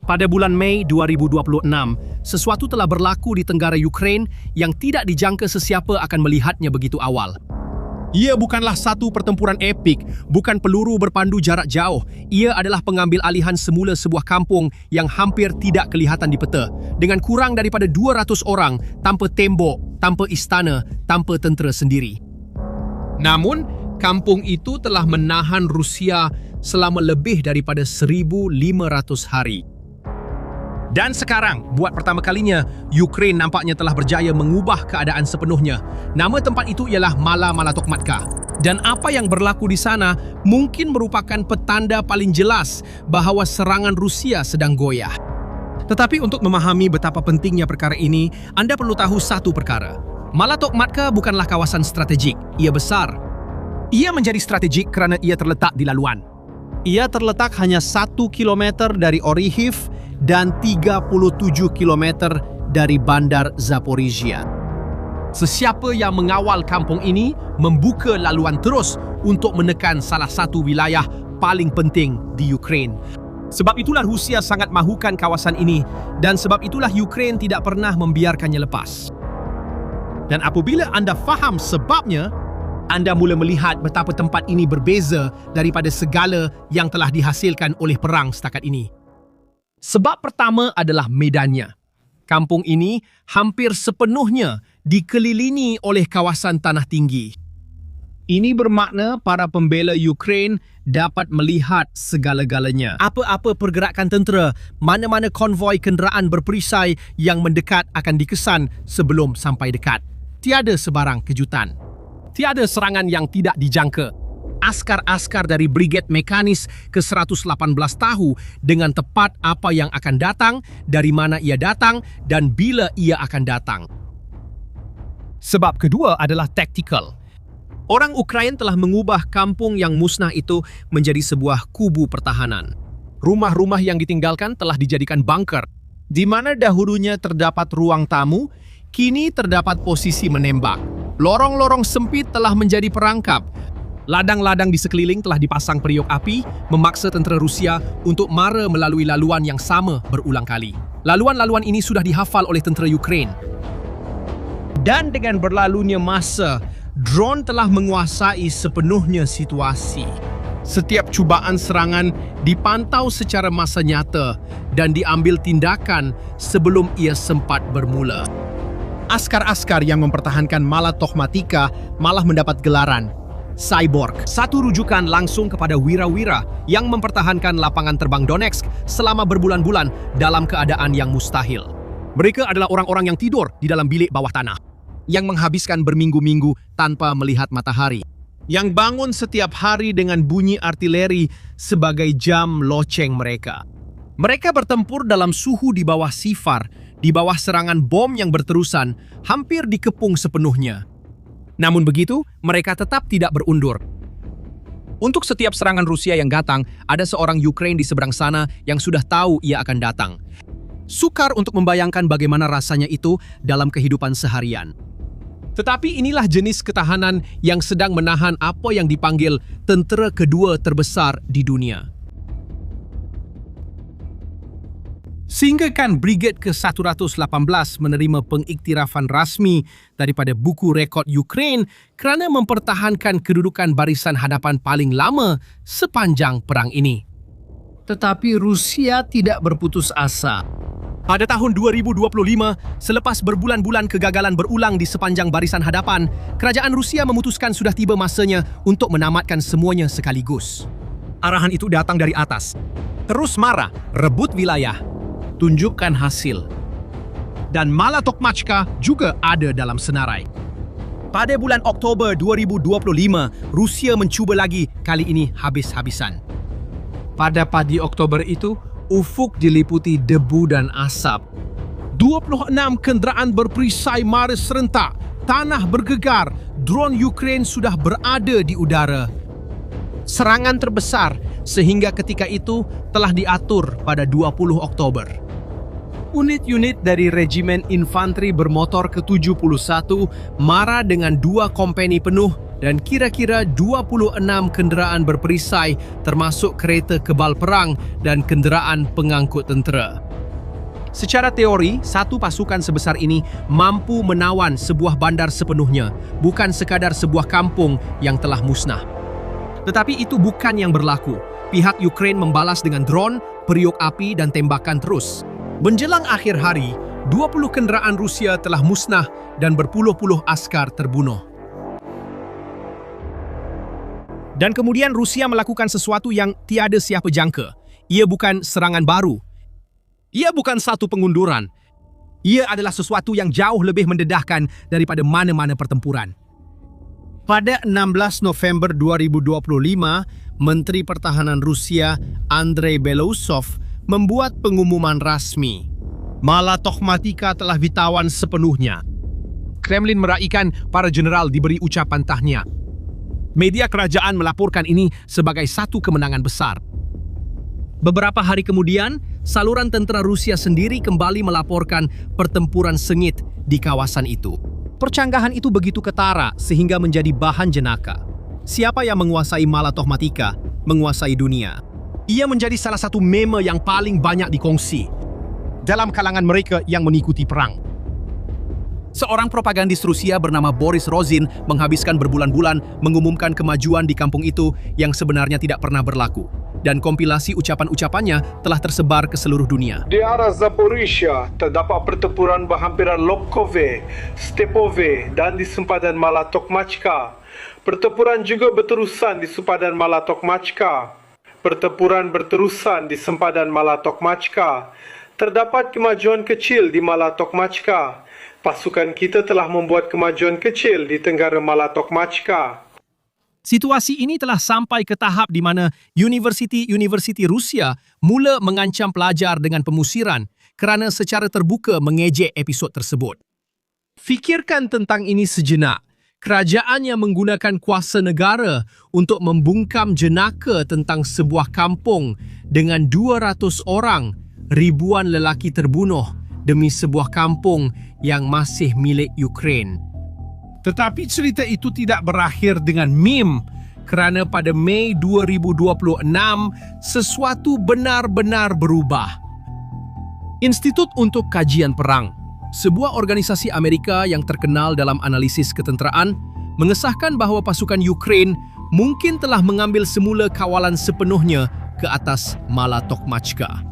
Pada bulan Mei 2026, sesuatu telah berlaku di tenggara Ukraine yang tidak dijangka sesiapa akan melihatnya begitu awal. Ia bukanlah satu pertempuran epik, bukan peluru berpandu jarak jauh. Ia adalah pengambil alihan semula sebuah kampung yang hampir tidak kelihatan di peta, dengan kurang daripada 200 orang, tanpa tembok, tanpa istana, tanpa tentera sendiri. Namun, kampung itu telah menahan Rusia selama lebih daripada 1,500 hari. Dan sekarang, buat pertama kalinya, Ukraine nampaknya telah berjaya mengubah keadaan sepenuhnya. Nama tempat itu ialah Mala-Tokmatka. Dan apa yang berlaku di sana mungkin merupakan petanda paling jelas bahawa serangan Rusia sedang goyah. Tetapi untuk memahami betapa pentingnya perkara ini, anda perlu tahu satu perkara. Mala-Tokmatka bukanlah kawasan strategik, ia besar. Ia menjadi strategik kerana ia terletak di laluan. Ia terletak hanya 1 kilometer dari Orikhiv dan 37 km dari bandar Zaporizhia. Sesiapa yang mengawal kampung ini membuka laluan terus untuk menekan salah satu wilayah paling penting di Ukraine. Sebab itulah Rusia sangat mahukan kawasan ini dan sebab itulah Ukraine tidak pernah membiarkannya lepas. Dan apabila anda faham sebabnya, anda mula melihat betapa tempat ini berbeza daripada segala yang telah dihasilkan oleh perang setakat ini. Sebab pertama adalah medannya. Kampung ini hampir sepenuhnya dikelilingi oleh kawasan tanah tinggi. Ini bermakna para pembela Ukraine dapat melihat segala-galanya. Apa-apa pergerakan tentera, mana-mana konvoi kenderaan berperisai yang mendekat akan dikesan sebelum sampai dekat. Tiada sebarang kejutan. Tiada serangan yang tidak dijangka. Askar-askar dari Brigade Mekanis ke-118 tahu dengan tepat apa yang akan datang, dari mana ia datang, dan bila ia akan datang. Sebab kedua adalah tactical. Orang Ukraine telah mengubah kampung yang musnah itu menjadi sebuah kubu pertahanan. Rumah-rumah yang ditinggalkan telah dijadikan bunker. Di mana dahulunya terdapat ruang tamu, kini terdapat posisi menembak. Lorong-lorong sempit telah menjadi perangkap. Ladang-ladang di sekeliling telah dipasang periuk api, memaksa tentera Rusia untuk mara melalui laluan yang sama berulang kali. Laluan-laluan ini sudah dihafal oleh tentera Ukraine. Dan dengan berlalunya masa, drone telah menguasai sepenuhnya situasi. Setiap cubaan serangan dipantau secara masa nyata dan diambil tindakan sebelum ia sempat bermula. Askar-askar yang mempertahankan Mala-Tokmatka malah mendapat gelaran Cyborg, satu rujukan langsung kepada wira-wira yang mempertahankan lapangan terbang Donetsk selama berbulan-bulan dalam keadaan yang mustahil. Mereka adalah orang-orang yang tidur di dalam bilik bawah tanah, yang menghabiskan berminggu-minggu tanpa melihat matahari, yang bangun setiap hari dengan bunyi artileri sebagai jam loceng mereka. Mereka bertempur dalam suhu di bawah sifar, di bawah serangan bom yang berterusan, hampir dikepung sepenuhnya. Namun begitu, mereka tetap tidak berundur. Untuk setiap serangan Rusia yang datang, ada seorang Ukraine di seberang sana yang sudah tahu ia akan datang. Sukar untuk membayangkan bagaimana rasanya itu dalam kehidupan seharian. Tetapi inilah jenis ketahanan yang sedang menahan apa yang dipanggil tentera kedua terbesar di dunia. Sehinggakan Brigade ke-118 menerima pengiktirafan rasmi daripada buku rekod Ukraine kerana mempertahankan kedudukan barisan hadapan paling lama sepanjang perang ini. Tetapi Rusia tidak berputus asa. Pada tahun 2025, selepas berbulan-bulan kegagalan berulang di sepanjang barisan hadapan, kerajaan Rusia memutuskan sudah tiba masanya untuk menamatkan semuanya sekaligus. Arahan itu datang dari atas. Terus marah, rebut wilayah, tunjukkan hasil. Dan Mala-Tokmatka juga ada dalam senarai. Pada bulan Oktober 2025, Rusia mencuba lagi, kali ini habis-habisan. Pada pagi Oktober itu, ufuk diliputi debu dan asap. 26 kenderaan berperisai mara serentak, tanah bergegar, drone Ukraine sudah berada di udara. Serangan terbesar sehingga ketika itu telah diatur pada 20 Oktober. Unit-unit dari Regimen Infanteri Bermotor ke-71 mara dengan 2 kompeni penuh dan kira-kira 26 kenderaan berperisai termasuk kereta kebal perang dan kenderaan pengangkut tentera. Secara teori, satu pasukan sebesar ini mampu menawan sebuah bandar sepenuhnya, bukan sekadar sebuah kampung yang telah musnah. Tetapi itu bukan yang berlaku. Pihak Ukraine membalas dengan drone, periuk api dan tembakan terus. Menjelang akhir hari, 20 kenderaan Rusia telah musnah dan berpuluh-puluh askar terbunuh. Dan kemudian Rusia melakukan sesuatu yang tiada siapa jangka. Ia bukan serangan baru. Ia bukan satu pengunduran. Ia adalah sesuatu yang jauh lebih mendedahkan daripada mana-mana pertempuran. Pada 16 November 2025, Menteri Pertahanan Rusia Andrei Belousov membuat pengumuman rasmi. Malatokhmatika telah ditawan sepenuhnya. Kremlin meraihkan para jeneral diberi ucapan tahniah. Media kerajaan melaporkan ini sebagai satu kemenangan besar. Beberapa hari kemudian, saluran tentera Rusia sendiri kembali melaporkan pertempuran sengit di kawasan itu. Percanggahan itu begitu ketara sehingga menjadi bahan jenaka. Siapa yang menguasai Malatokhmatika, menguasai dunia. Ia menjadi salah satu meme yang paling banyak dikongsi dalam kalangan mereka yang mengikuti perang. Seorang propagandis Rusia bernama Boris Rozin menghabiskan berbulan-bulan mengumumkan kemajuan di kampung itu yang sebenarnya tidak pernah berlaku. Dan kompilasi ucapan-ucapannya telah tersebar ke seluruh dunia. Di arah Zaporizhia terdapat pertempuran berhampiran Lobkove, Stepove dan di sempadan Malatokhmatika. Pertempuran juga berterusan di sempadan Malatokhmatika. Pertempuran berterusan di sempadan Malatokhmatika. Terdapat kemajuan kecil di Malatokhmatika. Pasukan kita telah membuat kemajuan kecil di tenggara Malatokhmatika. Situasi ini telah sampai ke tahap di mana universiti Rusia mula mengancam pelajar dengan pemusiran kerana secara terbuka mengejek episod tersebut. Fikirkan tentang ini sejenak. Kerajaan yang menggunakan kuasa negara untuk membungkam jenaka tentang sebuah kampung dengan 200 orang, ribuan lelaki terbunuh demi sebuah kampung yang masih milik Ukraine. Tetapi cerita itu tidak berakhir dengan meme kerana pada Mei 2026, sesuatu benar-benar berubah. Institut untuk Kajian Perang, sebuah organisasi Amerika yang terkenal dalam analisis ketenteraan, mengesahkan bahawa pasukan Ukraine mungkin telah mengambil semula kawalan sepenuhnya ke atas Malatokhmatika.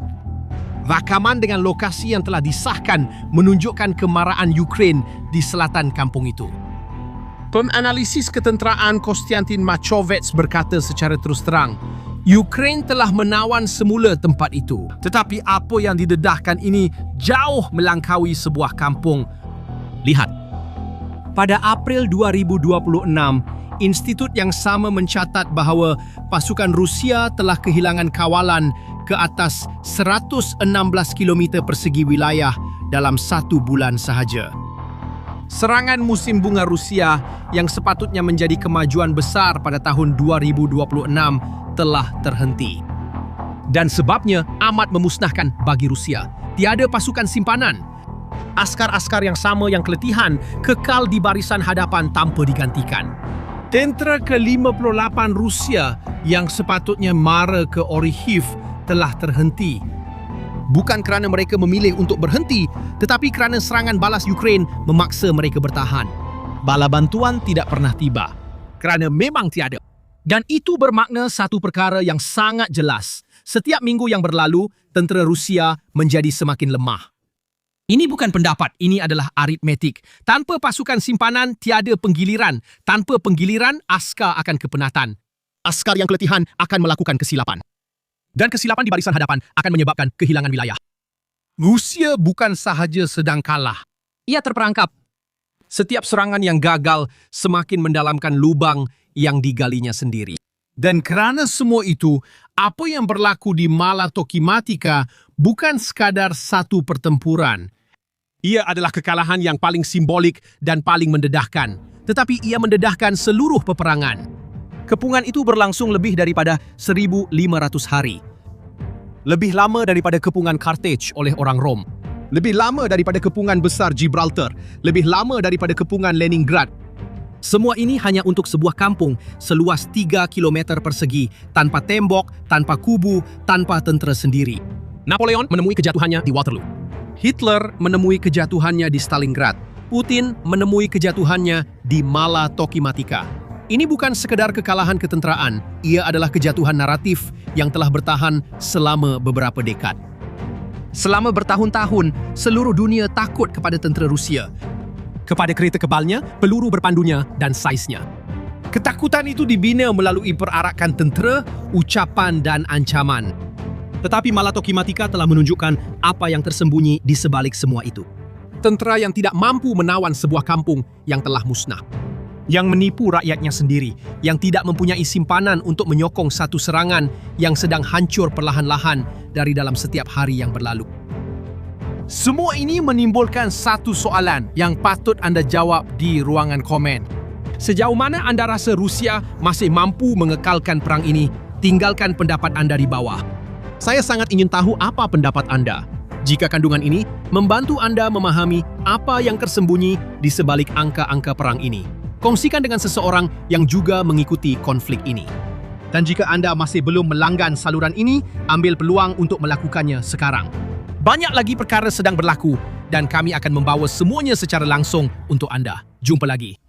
Rakaman dengan lokasi yang telah disahkan menunjukkan kemarahan Ukraine di selatan kampung itu. Penganalisis ketenteraan Konstantin Machovets berkata secara terus terang, Ukraine telah menawan semula tempat itu. Tetapi apa yang didedahkan ini jauh melangkaui sebuah kampung. Lihat. Pada April 2026, institut yang sama mencatat bahawa pasukan Rusia telah kehilangan kawalan ke atas 116 km persegi wilayah dalam 1 bulan sahaja. Serangan musim bunga Rusia yang sepatutnya menjadi kemajuan besar pada tahun 2026 telah terhenti. Dan sebabnya amat memusnahkan bagi Rusia. Tiada pasukan simpanan. Askar-askar yang sama yang keletihan kekal di barisan hadapan tanpa digantikan. Tentera ke-58 Rusia yang sepatutnya mara ke Orikhiv telah terhenti. Bukan kerana mereka memilih untuk berhenti, tetapi kerana serangan balas Ukraine memaksa mereka bertahan. Bala bantuan tidak pernah tiba, kerana memang tiada. Dan itu bermakna satu perkara yang sangat jelas. Setiap minggu yang berlalu, tentera Rusia menjadi semakin lemah. Ini bukan pendapat, ini adalah aritmetik. Tanpa pasukan simpanan, tiada penggiliran. Tanpa penggiliran, askar akan kepenatan. Askar yang keletihan akan melakukan kesilapan. Dan kesilapan di barisan hadapan akan menyebabkan kehilangan wilayah. Rusia bukan sahaja sedang kalah. Ia terperangkap. Setiap serangan yang gagal semakin mendalamkan lubang yang digalinya sendiri. Dan kerana semua itu, apa yang berlaku di Malatokhmatika bukan sekadar satu pertempuran. Ia adalah kekalahan yang paling simbolik dan paling mendedahkan. Tetapi ia mendedahkan seluruh peperangan. Kepungan itu berlangsung lebih daripada 1,500 hari. Lebih lama daripada kepungan Carthage oleh orang Rom. Lebih lama daripada kepungan besar Gibraltar. Lebih lama daripada kepungan Leningrad. Semua ini hanya untuk sebuah kampung seluas 3 km persegi, tanpa tembok, tanpa kubu, tanpa tentera sendiri. Napoleon menemui kejatuhannya di Waterloo. Hitler menemui kejatuhannya di Stalingrad. Putin menemui kejatuhannya di Mala Tokimatika. Ini bukan sekedar kekalahan ketenteraan, ia adalah kejatuhan naratif yang telah bertahan selama beberapa dekad. Selama bertahun-tahun, seluruh dunia takut kepada tentera Rusia, Kepada kereta kebalnya, peluru berpandunya, dan saiznya. ketakutan itu dibina melalui perarakan tentera, ucapan dan ancaman. Tetapi Mala Tokimatika telah menunjukkan apa yang tersembunyi di sebalik semua itu. Tentera yang tidak mampu menawan sebuah kampung yang telah musnah. Yang menipu rakyatnya sendiri, yang tidak mempunyai simpanan untuk menyokong satu serangan yang sedang hancur perlahan-lahan dari dalam setiap hari yang berlalu. Semua ini menimbulkan satu soalan yang patut anda jawab di ruangan komen. Sejauh mana anda rasa Rusia masih mampu mengekalkan perang ini? Tinggalkan pendapat anda di bawah. Saya sangat ingin tahu apa pendapat Anda. Jika kandungan ini membantu Anda memahami apa yang tersembunyi di sebalik angka-angka perang ini. Kongsikan dengan seseorang yang juga mengikuti konflik ini. Dan jika Anda masih belum melanggan saluran ini, ambil peluang untuk melakukannya sekarang. Banyak lagi perkara sedang berlaku dan kami akan membawa semuanya secara langsung untuk anda. Jumpa lagi.